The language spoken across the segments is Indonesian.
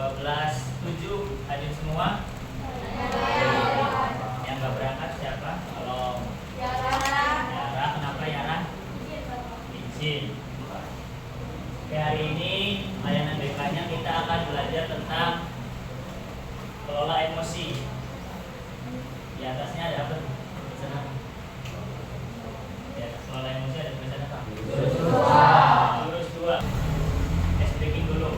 12.7 hadir semua? Yang nggak berangkat siapa? Kalau Yara, kenapa Yara? Izin. Oke, hari ini layanan BK-nya kita akan belajar tentang kelola emosi. Di atasnya ada apa? Tulisan apa? Di atas kelola emosi ada tulisan apa? Jurus 2. Breaking dulu.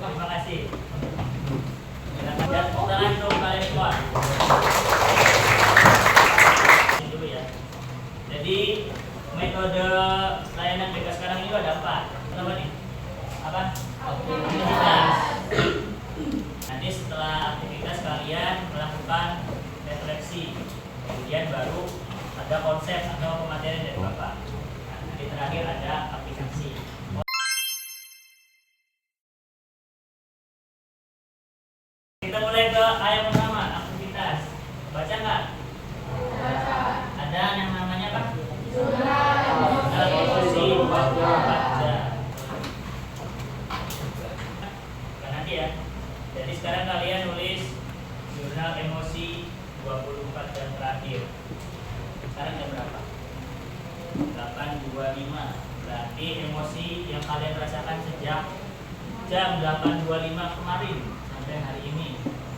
Terima kasih. Tangan dulu kalian semua. Dulu ya. Jadi metode layanan BK sekarang ini ada 4. Apa nih? Apa? Aktivitas. Nanti setelah aktivitas kalian melakukan refleksi. Kemudian baru ada konsep atau pematerian dari Bapak. Nah, nanti terakhir ada aplikasi. Kita mulai ke ayat pertama, aktivitas. Baca nggak? Baca. Ada yang namanya apa? Jurnal emosi. Baca. Bukan nanti ya. Jadi sekarang kalian nulis jurnal emosi 24 jam terakhir. Sekarang jam berapa? 8.25. Berarti emosi yang kalian rasakan sejak jam 8.25 kemarin sampai hari ini.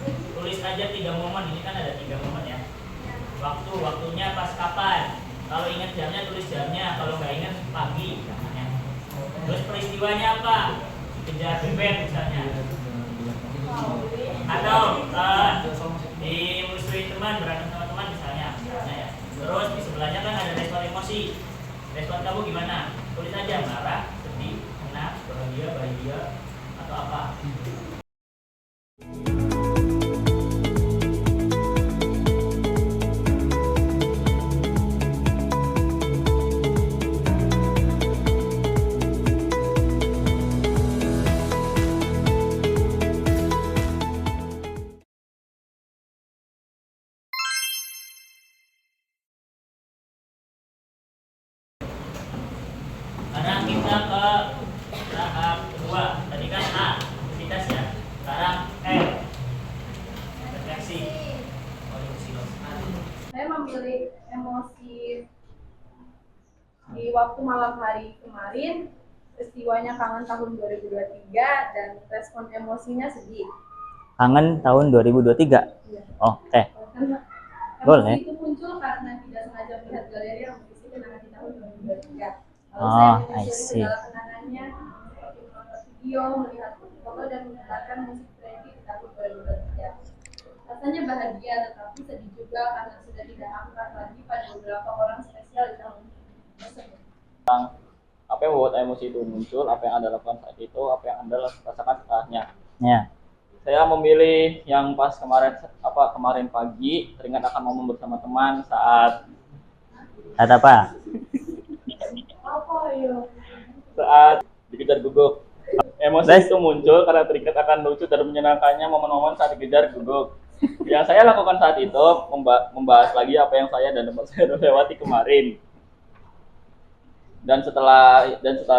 Tulis aja 3 momen. Ini kan ada 3 momen ya. Waktunya pas kapan? Kalau ingat jamnya tulis jamnya. Kalau nggak ingat pagi namanya. Terus peristiwanya apa? Dikejar bebek misalnya. Atau dimusuhi teman, berantem sama teman misalnya ya. Terus di sebelahnya kan ada respon emosi. Respon kamu gimana? Tulis aja marah, sedih, senang, bahagia atau apa. Karena kita ke tahap kedua, tadi kan A, aktivitas ya. Sekarang refleksi. Saya memilih emosi di waktu malam hari kemarin, peristiwanya kangen tahun 2023 dan respon emosinya sedih. Kangen tahun 2023? Iya. Oh, oke. Karena Boleh. emosi itu muncul karena tidak sengaja melihat galeri yang berisi kenangan di tahun 2023. Lalu Oh, saya I menyusuri see. segala kenangannya seperti menonton video, melihat foto dan mendengarkan musik trendy di tahun 2023. Rasanya bahagia tetapi sedih juga karena sudah tidak akrab lagi pada beberapa orang spesial di tahun tersebut. Apa yang membuat emosi itu muncul, apa yang Anda lakukan saat itu, apa yang Anda rasakan setelahnya. Ya. Saya memilih yang pas kemarin pagi, teringat akan momen bersama teman saat Apa? saat dikejar guguk. Emosi itu muncul karena teringat akan lucu dan menyenangkannya momen-momen saat dikejar guguk. Yang saya lakukan saat itu membahas lagi apa yang saya dan teman saya lewati kemarin. Dan setelah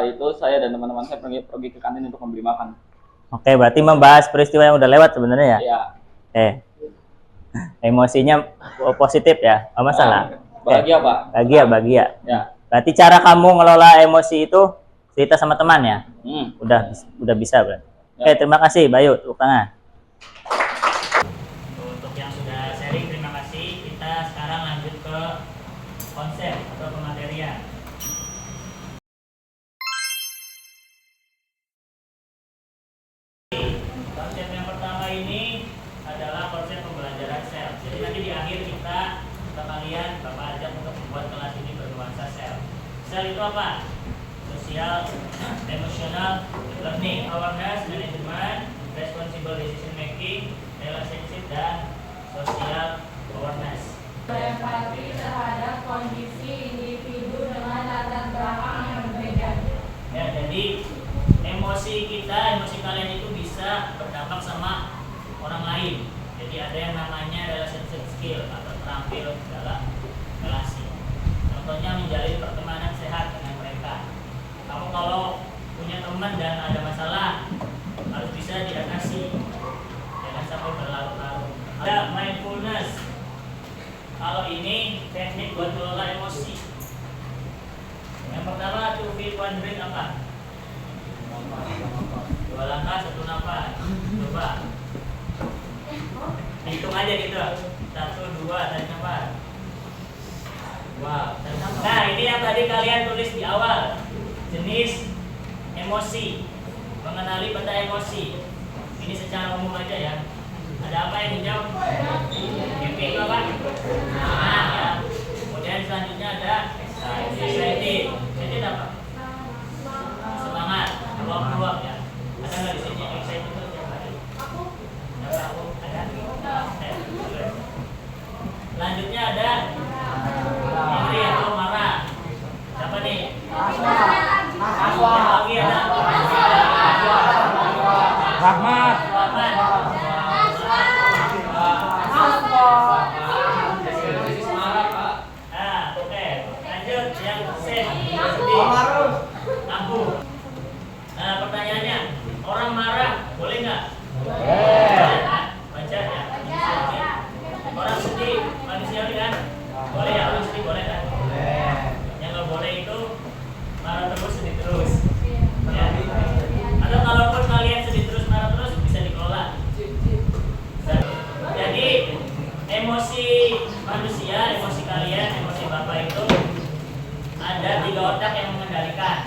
itu saya dan teman-teman saya pergi ke kantin untuk membeli makan. Oke, berarti membahas peristiwa yang udah lewat sebenarnya ya? Iya. Emosinya positif ya? Nggak masalah. Bahagia, Pak. Bahagia. Ya. Berarti cara kamu ngelola emosi itu cerita sama teman ya? Udah bisa berarti. Ya. Oke, terima kasih Bayu, tepuk tangan. Untuk yang sudah sharing, terima kasih. Kita sekarang lanjut ke konsep atau pematerian. Konsep yang pertama ini adalah konsep pembelajaran self. Jadi nanti di akhir kita kalian Bapak ajak untuk membuat kelas ini bernuansa sel. Sel itu apa? Social, emotional, learning, awareness, management, responsible decision making, relationship, dan social awareness. Berempati terhadap kondisi individu dengan latar belakang yang berbeda. Ya, jadi emosi kita, emosi kalian itu bisa berdampak sama orang lain. Jadi ada yang namanya relationship skill atau terampil dalam relasi. Contohnya menjalin pertemanan sehat dengan mereka. Kamu kalau punya teman dan ada masalah harus bisa diatasi, jangan sampai berlarut-larut. Ada mindfulness. Kalau ini teknik buat mengelola emosi. Yang pertama to feel one breath apa? 2 langkah 1 nafas. Coba hitung aja gitu. 1, 2 tarik nafas. Wow. Nah ini yang tadi kalian tulis di awal. Jenis emosi, mengenali peta emosi. Ini secara umum aja ya. Ada apa yang hijau? Happy itu apa? Nah, ya. Kemudian selanjutnya ada excited. Excited apa? Semangat, peluang ya. Ada nggak di sini excited itu tiap hari? Ada. Selanjutnya ada angry atau marah. Siapa nih? Yang lagi ada Rahmat. Nah, oke. Lanjut yang sedih. Aku. Nah, pertanyaannya, orang marah boleh nggak? Baca ya. Orang sedih manusiawi kan? Boleh ya, orang sedih boleh kan? Yang nggak boleh itu marah terus, sedih terus. Ya. Atau kalaupun kalian sedih terus, marah terus, bisa dikelola. Jadi emosi manusia, emosi kalian, emosi Bapak itu ada 3 otak yang mengendalikan.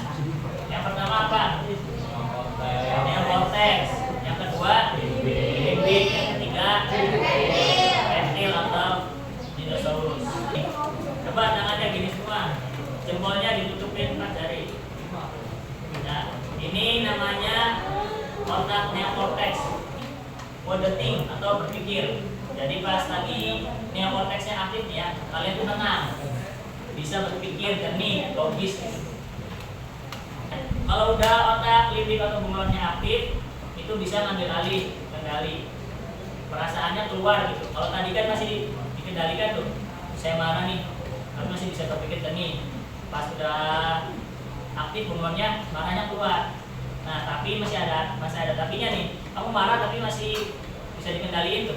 Yang pertama apa? Neokortex. Yang kedua limbik. Yang ketiga reptil atau dinosaurus. Coba tangannya gini semua, jempolnya ditutupin 4 jari. Nah, ini namanya otak neokortex, wording atau berpikir. Jadi pas lagi neokorteksnya aktif ya, kalian tuh tenang, bisa berpikir jernih, logis. Kalau udah otak limbik atau bunglonnya aktif, itu bisa ngambil alih, kendali. Perasaannya keluar gitu. Kalau tadi kan masih dikendalikan tuh, saya marah nih, tapi masih bisa berpikir jernih. Pas udah aktif bunglonnya, marahnya keluar. Nah, tapi masih ada tapinya nih. Kamu marah tapi masih bisa dikendaliin tuh.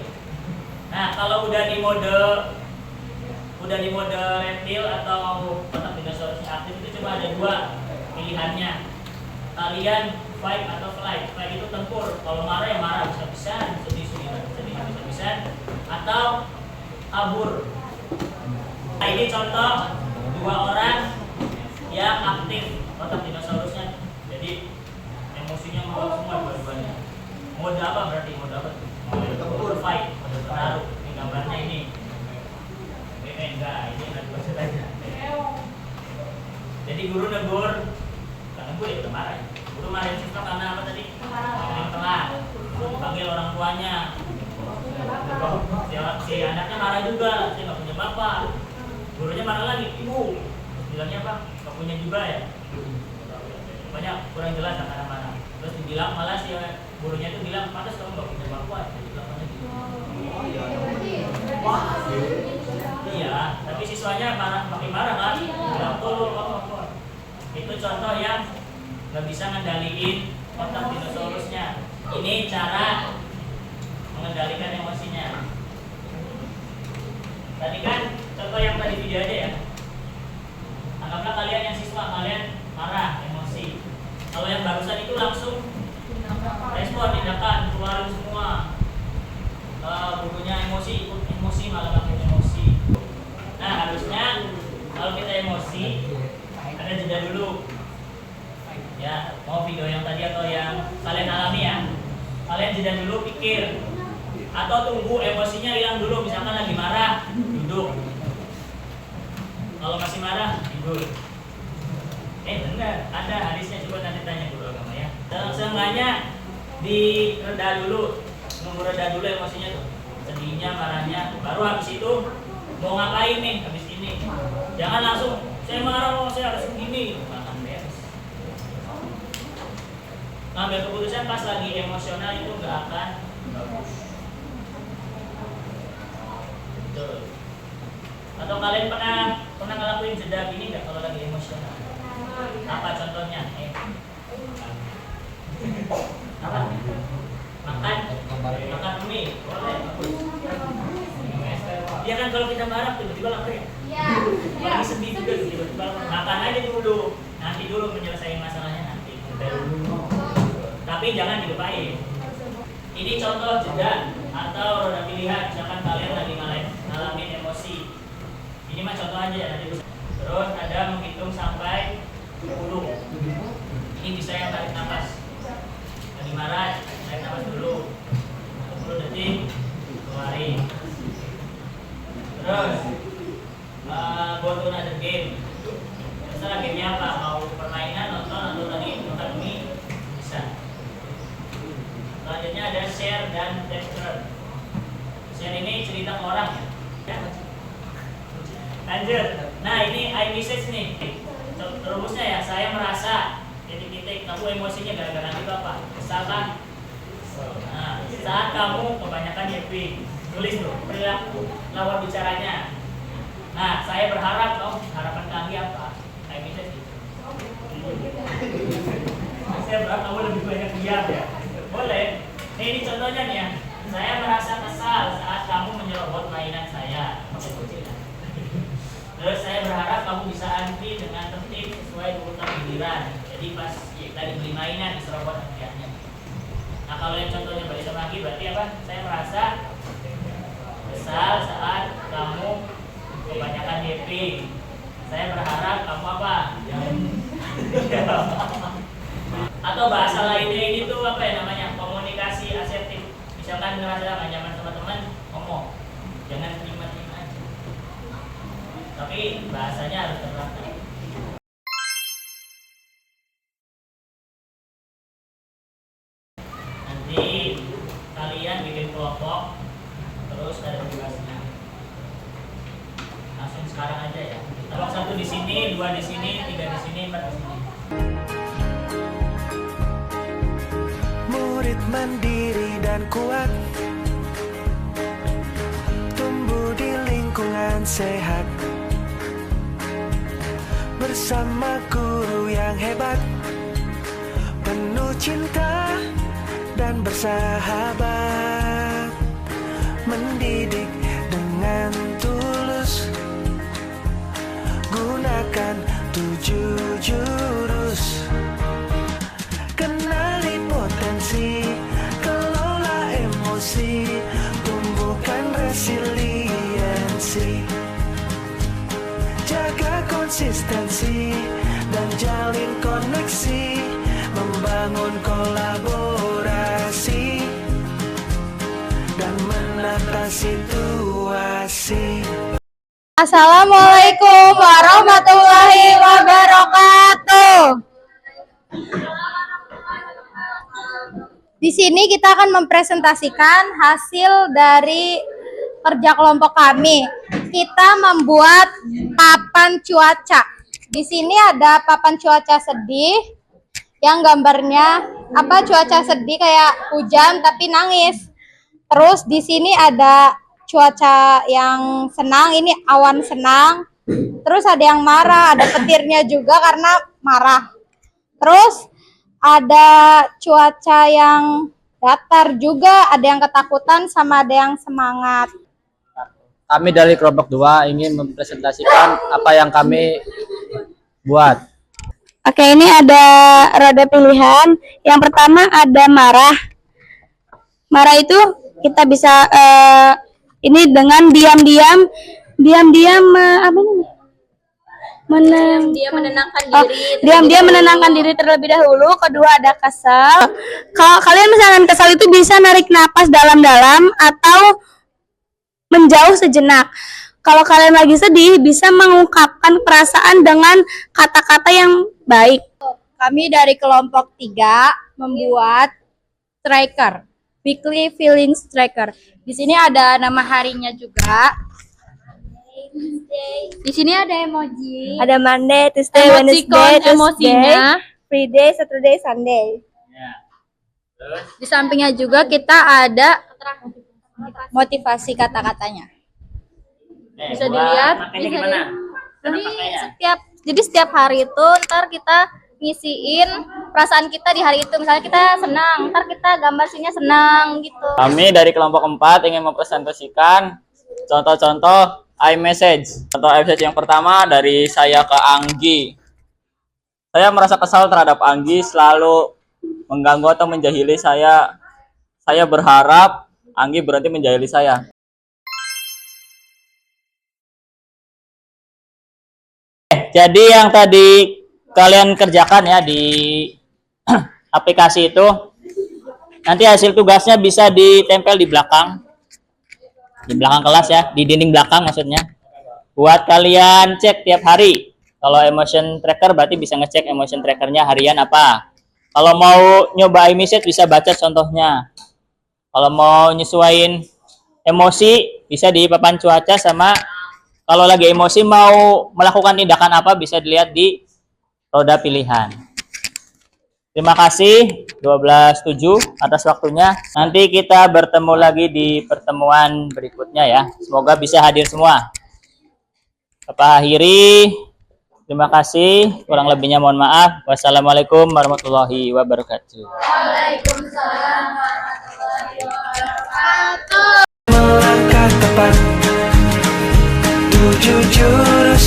Nah, kalau udah di mode reptil atau otak dinosaurus aktif itu cuma ada 2 pilihannya. Kalian fight atau flight. Fight itu tempur. Kalau marah ya marah bisa-bisan, sedih bisa-bisan, atau kabur. Nah, ini contoh 2 orang yang aktif otak dinosaurusnya. Jadi emosinya mau semua dua-duanya. Mode apa berarti? Mode apa? Mode tempur, fight, mode bertaruh. Ini gambarnya ini. Enggak, ini nggak dibaca aja. Jadi guru negur, karena gue udah marah. Guru marahin siswa karena apa tadi? Yang telat. Guru dipanggil orang tuanya. Si anaknya marah juga, saya nggak punya bapak. Gurunya marah lagi, ibu. Terus bilangnya apa? Nggak punya juga ya. Banyak kurang jelas marah-marah. Terus dibilang malah si gurunya itu bilang, pantas kamu nggak punya bapak. Jadi bilangnya gitu. Iya, tapi siswanya makin marah kan? Bilang tolong. Itu contoh yang nggak bisa ngendaliin otak dinosaurusnya. Ini cara mengendalikan emosinya. Tadi kan contoh yang tadi video aja ya. Anggaplah kalian yang siswa, kalian marah, emosi. Kalau yang barusan itu langsung respon, tindakan, keluarin semua. Gurunya emosi, ikut emosi, malah makin emosi. Nah, harusnya kalau kita emosi ada jeda dulu. Ya, mau video yang tadi atau yang kalian alami ya. Kalian jeda dulu, pikir. Atau tunggu emosinya hilang dulu, misalkan lagi marah, duduk. tidur. Benar, ada hadisnya, coba nanti tanya guru agama ya. Seenggaknya direda dulu, nunggu reda dulu emosinya tuh, sedihnya, marahnya, baru habis itu mau ngapain nih habis ini. Jangan langsung saya marah, saya harus begini, makan beres. Ngambil keputusan pas lagi emosional itu nggak akan bagus. Betul. Atau kalian pernah ngelakuin jeda gini nggak kalau lagi emosional? Apa contohnya? Apa? Makan mie, boleh. Iya kan kalau kita marah tiba-tiba lapar ya? Iya. Lagi sedih juga tiba-tiba makan aja dulu. Nanti dulu menyelesaikan masalahnya nanti. Tapi jangan dilupain. Ini contoh jeda atau roda pilihan. Misalkan kalian lagi ngalamin emosi. Ini mah contoh aja nanti. Terus ada menghitung sampai 10. Ini bisa yang tarik nafas. Lagi marah, tarik nafas dulu. 10 detik, keluarin. Terus go to another game. Terserah gamenya apa, mau permainan, nonton, atau tadi makan mie, bisa. Selanjutnya ada share dan take turn. Share ini cerita ke orang ya. Lanjut. Nah ini I message nih. Rumusnya ya, saya merasa titik-titik, kamu emosinya gara-gara itu apa? Kesal kan? Nah, saat kamu kebanyakan happy, tulis tuh perilaku lawan bicaranya. Nah, saya berharap harapan kami apa? Kayak bisa sih. Saya berharap kamu lebih banyak diam ya. Boleh. Ini contohnya nih ya. Saya merasa kesal saat kamu menyerobot mainan saya. Terus saya berharap kamu bisa antri dengan tertib sesuai urutan giliran. Jadi pas tadi beli mainan diserobot hadiahnya. Nah kalau yang contohnya balik lagi berarti apa? Saya merasa kesal saat kamu kebanyakan happy. Saya berharap kamu apa? Atau bahasa lainnya ini tuh apa ya namanya? Komunikasi asertif. Misalkan ngerasa gak nyaman sama teman, ngomong. Jangan terima-terima aja. Tapi bahasanya harus terlatih. Nanti kalian bikin kelompok, terus ada tugasnya. Langsung sekarang aja ya. Kelompok 1 di sini, 2 di sini, 3 di sini, 4 di sini. Murid mandiri dan kuat, tumbuh di lingkungan sehat, bersama guru yang hebat, penuh cinta dan bersahabat, mendidik dengan tulus, gunakan 7 jurus, kenali potensi, kelola emosi, tumbuhkan resiliensi, jaga konsistensi dan jalin koneksi, membangun kolaborasi dan menata situasi. Assalamualaikum warahmatullahi wabarakatuh. Di sini kita akan mempresentasikan hasil dari kerja kelompok kami. Kita membuat papan cuaca. Di sini ada papan cuaca sedih yang gambarnya apa, cuaca sedih kayak hujan tapi nangis. Terus di sini ada cuaca yang senang, ini awan senang. Terus ada yang marah, ada petirnya juga karena marah. Terus ada cuaca yang datar juga, ada yang ketakutan sama ada yang semangat. Kami dari kelompok 2 ingin mempresentasikan apa yang kami buat. Oke, ini ada roda pilihan. Yang pertama ada marah. Marah itu kita bisa ini dengan diam-diam apa ini? Diam-diam menenangkan diri terlebih dahulu. Kedua ada kesal. Kalau kalian misalkan kesal itu bisa narik napas dalam-dalam atau menjauh sejenak. Kalau kalian lagi sedih, bisa mengungkapkan perasaan dengan kata-kata yang baik. Kami dari kelompok 3 membuat tracker, weekly feelings tracker. Di sini ada nama harinya juga. Di sini ada emoji. Ada Monday, Tuesday, Emoticon Wednesday, Thursday, emosinya. Friday, Saturday, Sunday. Ya. Terus Di sampingnya juga kita ada motivasi kata-katanya. Bisa dilihat, makanya bisa gimana? Jadi setiap hari itu ntar kita ngisiin perasaan kita di hari itu. Misalnya kita senang, ntar kita gambar sininya senang gitu. Kami dari kelompok 4 ingin mempresentasikan contoh-contoh iMessage. Contoh iMessage yang pertama dari saya ke Anggi. Saya merasa kesal terhadap Anggi selalu mengganggu atau menjahili saya. Saya berharap Anggi berhenti menjahili saya. Jadi yang tadi kalian kerjakan ya di aplikasi itu, nanti hasil tugasnya bisa ditempel di belakang kelas ya, di dinding belakang maksudnya, buat kalian cek tiap hari. Kalau emotion tracker berarti bisa ngecek emotion trackernya harian apa. Kalau mau nyoba iMessage bisa baca contohnya. Kalau mau nyesuaiin emosi bisa di papan cuaca, sama kalau lagi emosi mau melakukan tindakan apa bisa dilihat di roda pilihan. Terima kasih 12.7 atas waktunya. Nanti kita bertemu lagi di pertemuan berikutnya ya. Semoga bisa hadir semua. Bapak akhiri. Terima kasih. Kurang lebihnya mohon maaf. Wassalamualaikum warahmatullahi wabarakatuh. Waalaikumsalam warahmatullahi wabarakatuh. Melangkah tepat, tujuh jurus